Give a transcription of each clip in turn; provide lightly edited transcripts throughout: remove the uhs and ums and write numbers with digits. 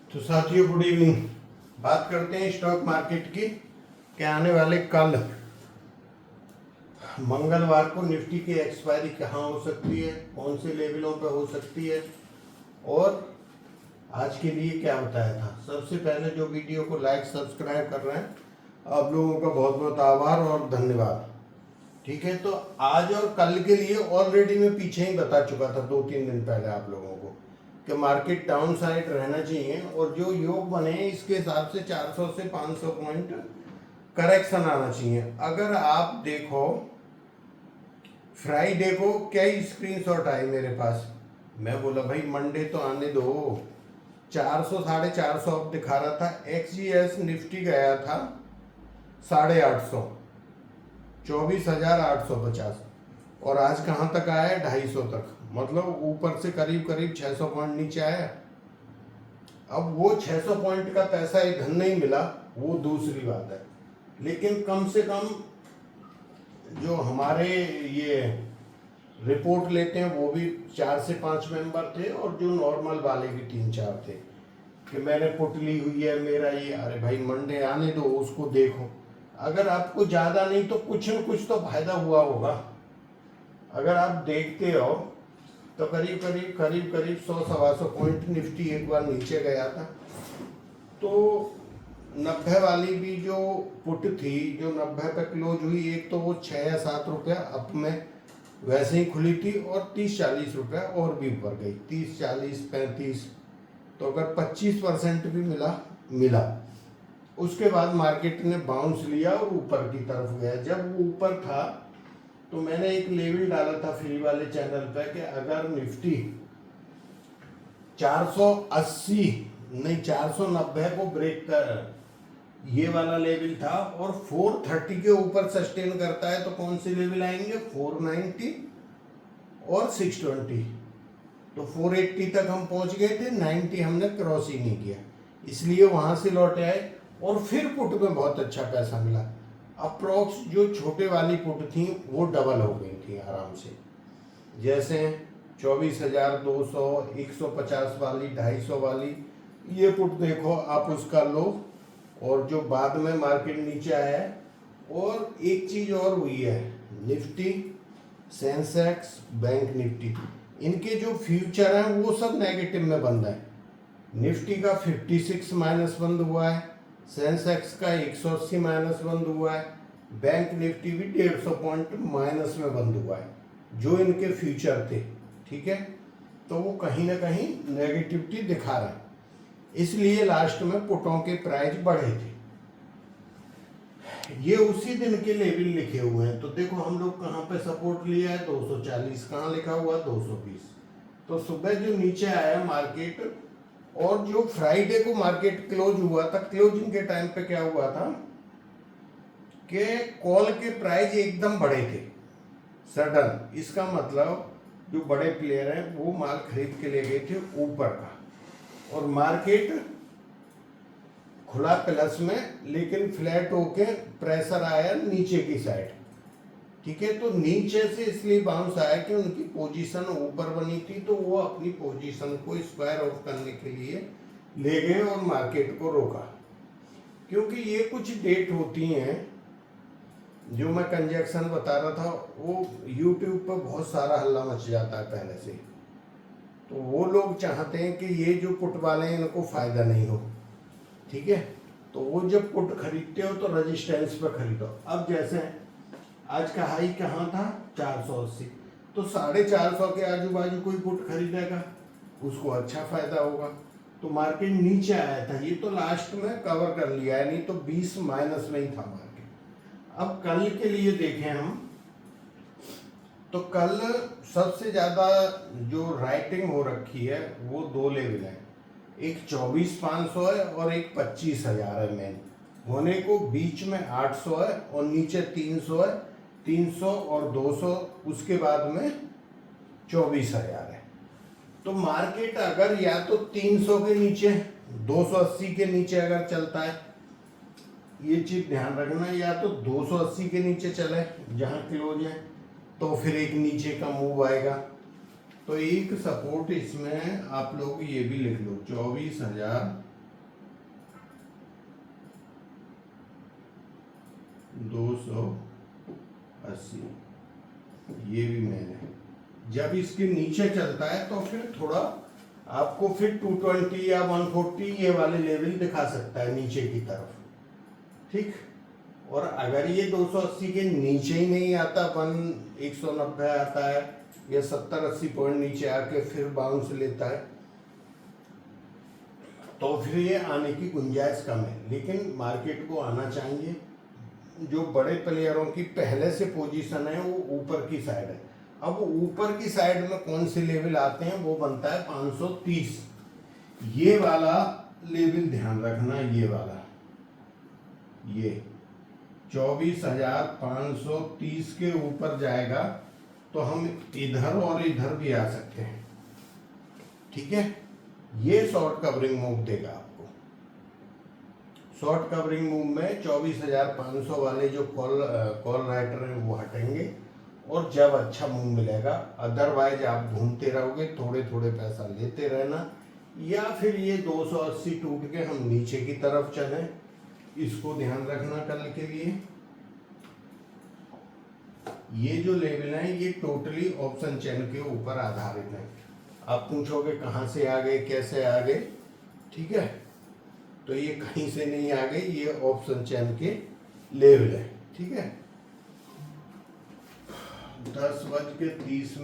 तो साथियों good evening. बात करते हैं स्टॉक मार्केट की कि आने वाले कल मंगलवार को निफ्टी की एक्सपायरी कहाँ हो सकती है, कौन से लेवलों पर हो सकती है और आज के लिए क्या बताया था। सबसे पहले जो वीडियो को लाइक सब्सक्राइब कर रहे हैं आप लोगों का बहुत बहुत आभार और धन्यवाद। ठीक है, तो आज और कल के लिए ऑलरेडी मैं पीछे ही बता चुका था 2-3 दिन पहले आप लोगों को कि मार्केट डाउन साइड रहना चाहिए और जो योग बने इसके हिसाब से 400 से 500 पॉइंट करेक्शन आना चाहिए। अगर आप देखो फ्राइडे को क्या स्क्रीनशॉट आए मेरे पास, मैं बोला भाई मंडे तो आने दो। 400 450 अब दिखा रहा था। एक्सजीएस निफ्टी गया था 850, 24,850 और आज कहाँ तक आया है 250 तक, मतलब ऊपर से करीब करीब 600 पॉइंट नीचे आया। अब वो 600 पॉइंट का पैसा इधर नहीं मिला वो दूसरी बात है, लेकिन कम से कम जो हमारे ये रिपोर्ट लेते हैं वो भी 4 से 5 मेंबर थे और जो नॉर्मल वाले भी 3-4 थे कि मैंने पुट ली हुई है मेरा ये। अरे भाई मंडे आने दो, उसको देखो। अगर आपको ज़्यादा नहीं तो कुछ न कुछ तो फायदा हुआ होगा। अगर आप देखते हो तो करीब करीब 100-125 पॉइंट निफ्टी एक बार नीचे गया था। तो 90 वाली भी जो पुट थी जो 90 पे क्लोज हुई, एक तो वो 6 या 7 रुपया अप में वैसे ही खुली थी और 30-40 रुपया और भी ऊपर गई, 30-40-35। तो अगर 25% भी मिला उसके बाद मार्केट ने बाउंस लिया और ऊपर की तरफ गया। जब वो ऊपर था तो मैंने एक लेवल डाला था फ्री वाले चैनल पे कि अगर निफ्टी 480 नहीं 490 को ब्रेक कर, ये वाला लेवल था, और 430 के ऊपर सस्टेन करता है तो कौन से लेवल आएंगे, 490 और 620। तो 480 तक हम पहुंच गए थे, 90 हमने क्रॉस ही नहीं किया, इसलिए वहां से लौटे आए और फिर पुट में बहुत अच्छा पैसा मिला। अप्रोक्स जो छोटे वाली पुट थी वो डबल हो गई थी आराम से, जैसे 24,200, 150 वाली, 250 वाली ये पुट देखो आप उसका लो, और जो बाद में मार्केट नीचे आया है। और एक चीज और हुई है, निफ्टी, सेंसेक्स, बैंक निफ्टी, इनके जो फ्यूचर हैं वो सब नेगेटिव में बंद है। निफ्टी का 56 माइनस बंद हुआ है, सेंसेक्स का 180 माइनस बंद हुआ है, बैंक निफ्टी भी 150 पॉइंट माइनस में बंद हुआ है, जो इनके फ्यूचर थे। ठीक है, तो वो कहीं ना कहीं नेगेटिविटी दिखा रहा है, इसलिए लास्ट में पुटों के प्राइस बढ़े थे। ये उसी दिन के लेवल लिखे हुए हैं। तो देखो हम लोग कहाँ पे सपोर्ट लिया है, 240, कहाँ लिखा हुआ 220। तो सुबह जो नीचे आया मार्केट, और जो फ्राइडे को मार्केट क्लोज हुआ था, क्लोजिंग के टाइम पे क्या हुआ था कि कॉल के प्राइस एकदम बढ़े थे सडन। इसका मतलब जो बड़े प्लेयर हैं वो माल खरीद के ले गए थे ऊपर का, और मार्केट खुला प्लस में, लेकिन फ्लैट होके प्रेशर आया नीचे की साइड। ठीक है, तो नीचे से इसलिए बाउंस आया कि उनकी पोजीशन ऊपर बनी थी, तो वो अपनी पोजीशन को स्क्वायर ऑफ करने के लिए ले गए और मार्केट को रोका। क्योंकि ये कुछ डेट होती हैं, जो मैं कंजक्शन बता रहा था वो यूट्यूब पर बहुत सारा हल्ला मच जाता है पहले से, तो वो लोग चाहते हैं कि ये जो पुट वाले हैं इनको फायदा नहीं हो। ठीक है, तो वो जब पुट खरीदते हो तो रेजिस्टेंस पर खरीदो। अब जैसे आज का हाई कहाँ था 480, तो 450 के आजू बाजू कोई पुट खरीदेगा उसको अच्छा फायदा होगा। तो मार्केट नीचे आया था, ये तो लास्ट में कवर कर लिया है, नहीं तो 20 माइनस में ही था मार्केट। अब कल के लिए देखें हम, तो कल सबसे ज्यादा जो राइटिंग हो रखी है वो 2 लेवल है, एक 24,500 है और एक 25,000 है। मेन होने को बीच में 800 है और नीचे 300 है, 300 और 200, उसके बाद में 24,000 है। तो मार्केट अगर या तो 300 के नीचे, 280 के नीचे अगर चलता है, ये चीज ध्यान रखना, या तो 280 के नीचे चले जहां क्लोज है तो फिर एक नीचे का मूव आएगा। तो एक सपोर्ट इसमें आप लोग ये भी लिख लो 24,000 280, ये भी मैंने जब इसके नीचे चलता है तो फिर थोड़ा आपको फिर 220 या 140 ये वाले लेवल दिखा सकता है नीचे की तरफ, ठीक। और अगर ये 280 के नीचे ही नहीं आता, 190 आता है या 70-80 पॉइंट नीचे आके फिर बाउंस लेता है, तो फिर ये आने की गुंजाइश कम है। लेकिन मार्केट को आना चाहिए। जो बड़े प्लेयरों की पहले से पोजीशन है वो ऊपर की साइड है। अब ऊपर की साइड में कौन से लेवल आते हैं, वो बनता है 530। ये वाला लेवल ध्यान रखना, ये वाला, ये 24,530 के ऊपर जाएगा तो हम इधर और इधर भी आ सकते हैं, ठीक है। ये शॉर्ट कवरिंग मूव देगा आपको। शॉर्ट कवरिंग मूव में 24,500 वाले जो कॉल राइटर हैं वो हटेंगे और जब अच्छा मूव मिलेगा। अदरवाइज आप घूमते रहोगे, थोड़े थोड़े पैसा लेते रहना, या फिर ये 280 टूट के हम नीचे की तरफ चलें, इसको ध्यान रखना कल के लिए। ये जो लेवल है ये टोटली ऑप्शन चेन के ऊपर आधारित है। आप पूछोगे कहाँ से आ गए, कैसे आ गए, ठीक है, तो ये कहीं से नहीं आ गए, ये ऑप्शन चेन के लेवल है, ठीक है। 10:30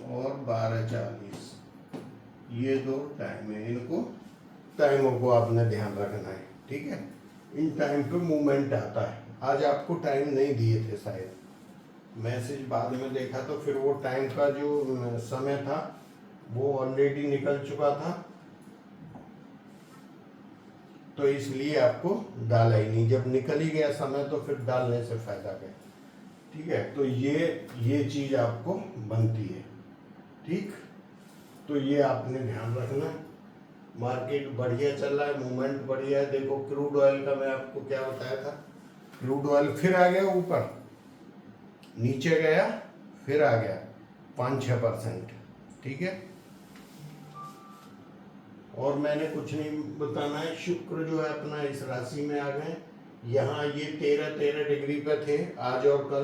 और 12:40 ये दो टाइम है, इनको टाइमों को आपने ध्यान रखना है, ठीक है। इन टाइम पे मूवमेंट आता है। आज आपको टाइम नहीं दिए थे शायद, मैसेज बाद में देखा तो फिर वो टाइम का जो समय था वो ऑलरेडी निकल चुका था, तो इसलिए आपको डाला ही नहीं। जब निकल ही गया समय तो फिर डालने से फायदा क्या, ठीक है। तो ये चीज आपको बनती है, ठीक। तो ये आपने ध्यान रखना। मार्केट बढ़िया चल रहा है, मूवमेंट बढ़िया है। देखो क्रूड ऑयल का मैं आपको क्या बताया था, क्रूड ऑयल फिर आ गया ऊपर, नीचे गया फिर आ गया 5-6%, ठीक है। और मैंने कुछ नहीं बताना है। शुक्र जो है अपना इस राशि में आ गए। यहाँ ये 13 डिग्री पे थे आज और कल,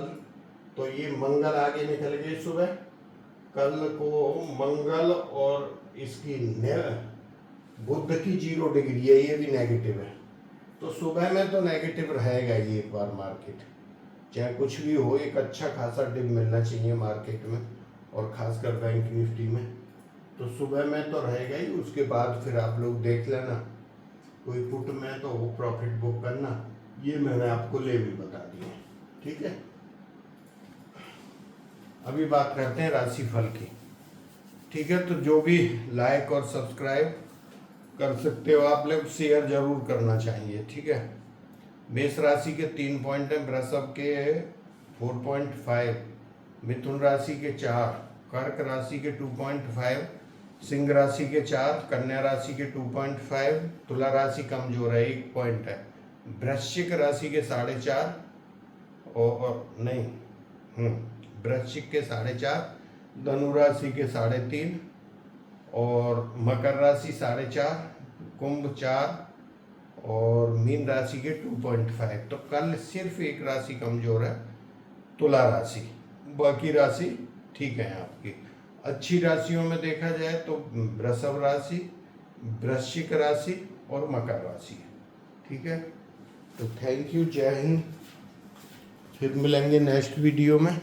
तो ये मंगल आगे निकल गए सुबह। कल को मंगल और इसकी बुध की 0 डिग्री है, ये भी नेगेटिव है, तो सुबह में तो नेगेटिव रहेगा ये एक बार मार्केट। चाहे कुछ भी हो, एक अच्छा खासा डिप मिलना चाहिए मार्केट में, और खासकर बैंक निफ्टी में, तो सुबह में तो रहेगा ही। उसके बाद फिर आप लोग देख लेना, कोई पुट में तो वो प्रॉफिट बुक करना। ये मैंने आपको लेवल बता दिए, ठीक है। अभी बात करते हैं राशिफल की, ठीक है। तो जो भी लाइक और सब्सक्राइब कर सकते हो आप लोग, शेयर जरूर करना चाहिए, ठीक है। मेष राशि के 3 पॉइंट हैं, वृषभ के 4.5, मिथुन राशि के 4, कर्क राशि के 2.5, सिंह राशि के 4, कन्या राशि के 2.5, तुला राशि कमजोर है 1 पॉइंट है, वृश्चिक राशि के 4.5 और नहीं वृश्चिक के 4.5, धनु राशि के 3.5 और मकर राशि 4.5, कुंभ 4 और मीन राशि के 2.5। तो कल सिर्फ एक राशि कमजोर है, तुला राशि, बाकी राशि ठीक है आपकी। अच्छी राशियों में देखा जाए तो वृषभ राशि, वृश्चिक राशि और मकर राशि है, ठीक है। तो थैंक यू, जय हिंद। फिर मिलेंगे नेक्स्ट वीडियो में।